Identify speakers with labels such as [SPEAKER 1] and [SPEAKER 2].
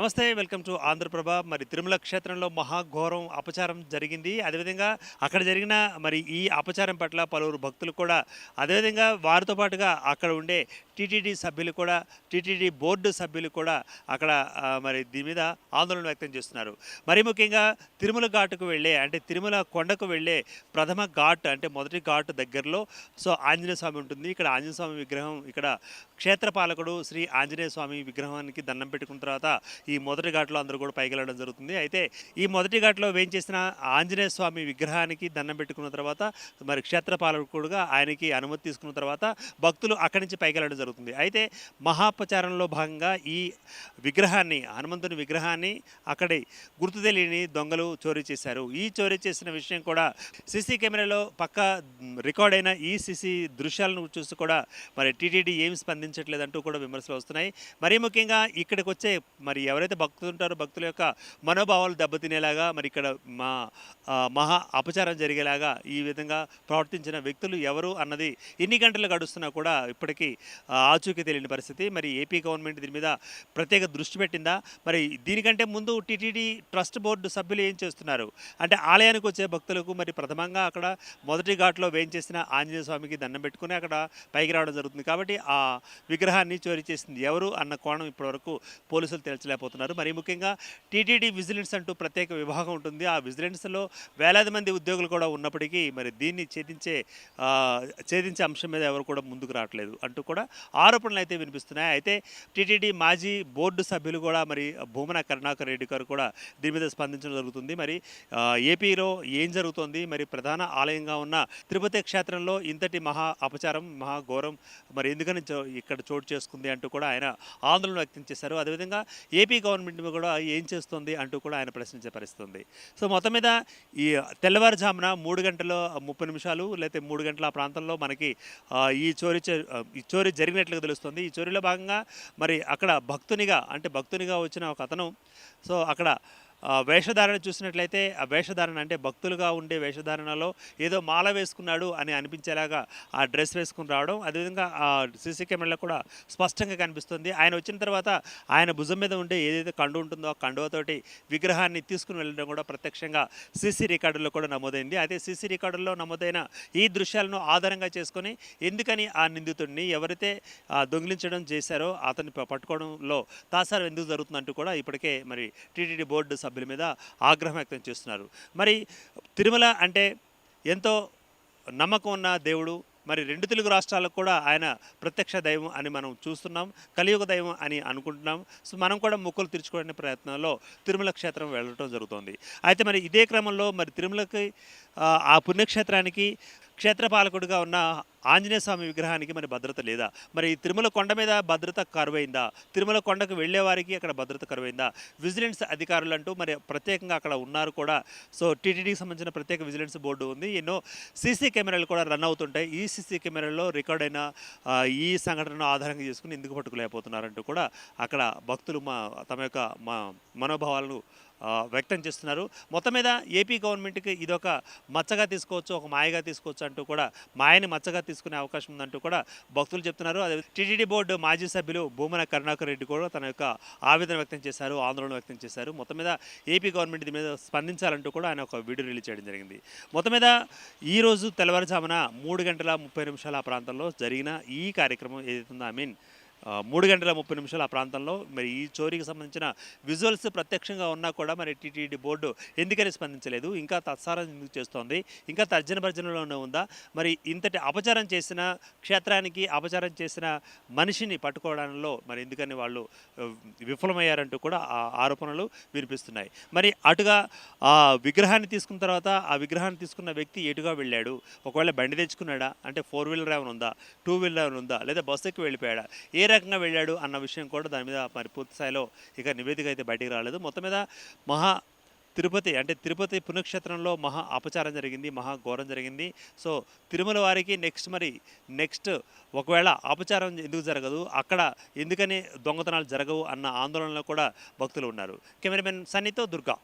[SPEAKER 1] నమస్తే. Welcome to Andhraprabha. మరి తిరుమల క్షేత్రంలో మహాఘోరం అపచారం జరిగింది. అదేవిధంగా అక్కడ జరిగిన మరి ఈ అపచారం పట్ల పలువురు భక్తులు కూడా అదేవిధంగా వారితో పాటుగా అక్కడ ఉండే టీటీడీ సభ్యులు కూడా టీటీడీ బోర్డు సభ్యులు కూడా అక్కడ మరి దీని మీద ఆందోళన వ్యక్తం చేస్తున్నారు. మరి ముఖ్యంగా తిరుమల ఘాటుకు వెళ్ళే అంటే తిరుమల కొండకు వెళ్ళే ప్రథమ ఘాట్ అంటే మొదటి ఘాట్ దగ్గరలో ఆంజనేయ స్వామి ఉంటుంది. ఇక్కడ ఆంజనేయ స్వామి విగ్రహం ఇక్కడ క్షేత్రపాలకుడు శ్రీ ఆంజనేయ స్వామి విగ్రహానికి దండం పెట్టుకున్న తర్వాత ఈ మొదటి ఘాట్లో అందరూ కూడా పైకి వెళ్ళడం జరుగుతుంది. అయితే ఈ మొదటి ఘాట్లో వేయించేసిన ఆంజనేయ స్వామి విగ్రహానికి దండం పెట్టుకున్న తర్వాత మరి క్షేత్రపాలకుడుగా ఆయనకి అనుమతి తీసుకున్న తర్వాత భక్తులు అక్కడి నుంచి పైకి వెళ్ళడం జరుగుతుంది. అయితే మహాపచారంలో భాగంగా ఈ విగ్రహాన్ని హనుమంతుని విగ్రహాన్ని అక్కడి గుర్తు తెలియని దొంగలు చోరీ చేశారు. ఈ చోరీ చేసిన విషయం కూడా సీసీ కెమెరాలో పక్కా రికార్డ్ అయిన ఈ సీసీ దృశ్యాలను చూసి కూడా మరి టీటీడీ ఏం స్పందించట్లేదంటూ కూడా విమర్శలు వస్తున్నాయి. మరీ ముఖ్యంగా ఇక్కడికి వచ్చే మరి ఎవరైతే భక్తులు ఉంటారో భక్తుల యొక్క మనోభావాలు దెబ్బతినేలాగా మరి ఇక్కడ మహా అపచారం జరిగేలాగా ఈ విధంగా ప్రవర్తించిన వ్యక్తులు ఎవరు అన్నది ఎన్ని గంటలు గడుస్తున్నా కూడా ఇప్పటికీ ఆచూకీ తెలియని పరిస్థితి. మరి ఏపీ గవర్నమెంట్ దీని మీద ప్రత్యేక దృష్టి పెట్టిందా? మరి దీనికంటే ముందు టీటీడీ ట్రస్ట్ బోర్డు సభ్యులు ఏం చేస్తున్నారు అంటే ఆలయానికి వచ్చే భక్తులకు మరి ప్రథమంగా అక్కడ మొదటి ఘాట్లో వేయించేసిన ఆంజనేయ స్వామికి దండం పెట్టుకుని అక్కడ పైకి రావడం జరుగుతుంది. కాబట్టి ఆ విగ్రహాన్ని చోరీ చేసింది ఎవరు అన్న కోణం ఇప్పటివరకు పోలీసులు తేల్చలేకపోతున్నారు. మరి ముఖ్యంగా టీటీడీ విజిలెన్స్ అంటూ ప్రత్యేక విభాగం ఉంటుంది. ఆ విజిలెన్స్లో వేలాది మంది ఉద్యోగులు కూడా ఉన్నప్పటికీ మరి దీన్ని ఛేదించే అంశం మీద ఎవరు కూడా ముందుకు రావట్లేదు అంటూ కూడా ఆరోపణలు అయితే వినిపిస్తున్నాయి. అయితే టీటీడీ మాజీ బోర్డు సభ్యులు కూడా మరి భూమన కరుణాకర్ రెడ్డి గారు కూడా దీని మీద స్పందించడం జరుగుతుంది. మరి ఏపీలో ఏం జరుగుతోంది, మరి ప్రధాన ఆలయంగా ఉన్న తిరుపతి క్షేత్రంలో ఇంతటి మహా అపచారం మహాఘోరం మరి ఎందుకని ఇక్కడ చోటు చేసుకుంది అంటూ కూడా ఆయన ఆందోళన వ్యక్తం చేశారు. అదేవిధంగా ఏపీ గవర్నమెంట్ కూడా ఏం చేస్తుంది అంటూ కూడా ఆయన ప్రశ్నించే పరిస్థితుంది. మొత్తం మీద ఈ తెల్లవారుజామున 3 గంటల 30 నిమిషాలు లేకపోతే 3 గంటల ఆ ప్రాంతంలో మనకి ఈ చోరీ జరిగినట్లుగా తెలుస్తుంది. ఈ చోరీలో భాగంగా మరి అక్కడ భక్తునిగా వచ్చిన ఒక అతను అక్కడ వేషధారణ చూసినట్లయితే ఆ వేషధారణ అంటే భక్తులుగా ఉండే వేషధారణలో ఏదో మాల వేసుకున్నాడు అని అనిపించేలాగా ఆ డ్రెస్ వేసుకుని రావడం, అదేవిధంగా ఆ సీసీ కెమెరాలో కూడా స్పష్టంగా కనిపిస్తుంది. ఆయన వచ్చిన తర్వాత ఆయన భుజం మీద ఉండే ఏదైతే కండు ఉంటుందో ఆ కండువతోటి విగ్రహాన్ని తీసుకుని వెళ్ళడం కూడా ప్రత్యక్షంగా సీసీ రికార్డుల్లో కూడా నమోదైంది. అయితే సీసీ రికార్డుల్లో నమోదైన ఈ దృశ్యాలను ఆధారంగా చేసుకొని ఎందుకని ఆ నిందితుడిని ఎవరైతే దొంగిలించడం చేశారో అతన్ని పట్టుకోవడంలో తాసారం ఎందుకు జరుగుతుందంటూ కూడా ఇప్పటికే మరి టీటీడీ బోర్డు సభ్యుల మీద ఆగ్రహం వ్యక్తం చేస్తున్నారు. మరి తిరుమల అంటే ఎంతో నమ్మకం ఉన్న దేవుడు, మరి 2 తెలుగు రాష్ట్రాలకు కూడా ఆయన ప్రత్యక్ష దైవం అని మనం చూస్తున్నాం, కలియుగ దైవం అని అనుకుంటున్నాం. మనం కూడా మొక్కులు తీర్చుకునే ప్రయత్నంలో తిరుమల క్షేత్రం వెళ్ళటం జరుగుతుంది. అయితే మరి ఇదే క్రమంలో మరి తిరుమలకి ఆ పుణ్యక్షేత్రానికి క్షేత్రపాలకుడిగా ఉన్న ఆంజనేయ స్వామి విగ్రహానికి మరి భద్రత లేదా? మరి తిరుమల కొండ మీద భద్రత కరువైందా? తిరుమల కొండకు వెళ్ళే వారికి అక్కడ భద్రత కరువైందా? విజిలెన్స్ అధికారులు అంటూ మరి ప్రత్యేకంగా అక్కడ ఉన్నారు కూడా. టీటీడీకి సంబంధించిన ప్రత్యేక విజిలెన్స్ బోర్డు ఉంది. ఎన్నో సీసీ కెమెరాలు కూడా రన్ అవుతుంటాయి. ఈ సీసీ కెమెరాల్లో రికార్డ్ అయిన ఈ సంఘటనను ఆధారంగా చేసుకుని ఎందుకు పట్టుకోలేకపోతున్నారంటూ కూడా అక్కడ భక్తులు తమ యొక్క మనోభావాలను వ్యక్తం చేస్తున్నారు. మొత్తం మీద ఏపీ గవర్నమెంట్కి ఇదొక మచ్చగా తీసుకోవచ్చు, ఒక మాయగా తీసుకోవచ్చు అంటూ కూడా మాయని మచ్చగా తీసుకునే అవకాశం ఉందంటూ కూడా భక్తులు చెప్తున్నారు. అదే టీటీడీ బోర్డు మాజీ సభ్యులు భూమన కరుణాకర్ రెడ్డి కూడా తన యొక్క ఆవేదన వ్యక్తం చేశారు, ఆందోళన వ్యక్తం చేశారు. మొత్తం మీద ఏపీ గవర్నమెంట్ దీని మీద స్పందించాలంటూ కూడా ఆయన ఒక వీడియో రిలీజ్ చేయడం జరిగింది. మొత్తం మీద ఈరోజు తెల్లవారుజామున 3 గంటల 30 నిమిషాల ఆ ప్రాంతంలో జరిగిన ఈ కార్యక్రమం ఏదైతుందో 3 గంటల 30 నిమిషాలు ఆ ప్రాంతంలో మరి ఈ చోరీకి సంబంధించిన విజువల్స్ ప్రత్యక్షంగా ఉన్నా కూడా మరి టీటీడీ బోర్డు ఎందుకని స్పందించలేదు? ఇంకా తత్సారం ఎందుకు చేస్తోంది? ఇంకా తర్జన భర్జనలోనే ఉందా? మరి ఇంతటి అపచారం చేసిన క్షేత్రానికి అపచారం చేసిన మనిషిని పట్టుకోవడంలో మరి ఎందుకని వాళ్ళు విఫలమయ్యారంటూ కూడా ఆ ఆరోపణలు వినిపిస్తున్నాయి. మరి అటుగా ఆ విగ్రహాన్ని తీసుకున్న తర్వాత ఆ విగ్రహాన్ని తీసుకున్న వ్యక్తి ఎటుగా వెళ్ళాడు? ఒకవేళ బండి తెచ్చుకున్నాడా? అంటే 4 వీలర్ ఏమైనా ఉందా, 2 వీలర్ ఉందా, లేదా బస్సు ఎక్కి వెళ్ళిపోయాడా, ఏ రకంగా వెళ్ళాడు అన్న విషయం కూడా దాని మీద మరి పూర్తి స్థాయిలో ఇక నివేదిక అయితే బయటికి రాలేదు. మొత్తం మీద తిరుపతి పుణ్యక్షేత్రంలో మహా అపచారం జరిగింది, మహా ఘోరం జరిగింది. తిరుమల వారికి నెక్స్ట్ ఒకవేళ అపచారం ఎందుకు జరగదు, అక్కడ ఎందుకని దొంగతనాలు జరగవు అన్న ఆందోళనలో కూడా భక్తులు ఉన్నారు. కెమెరామెన్ సన్నీతో దుర్గా.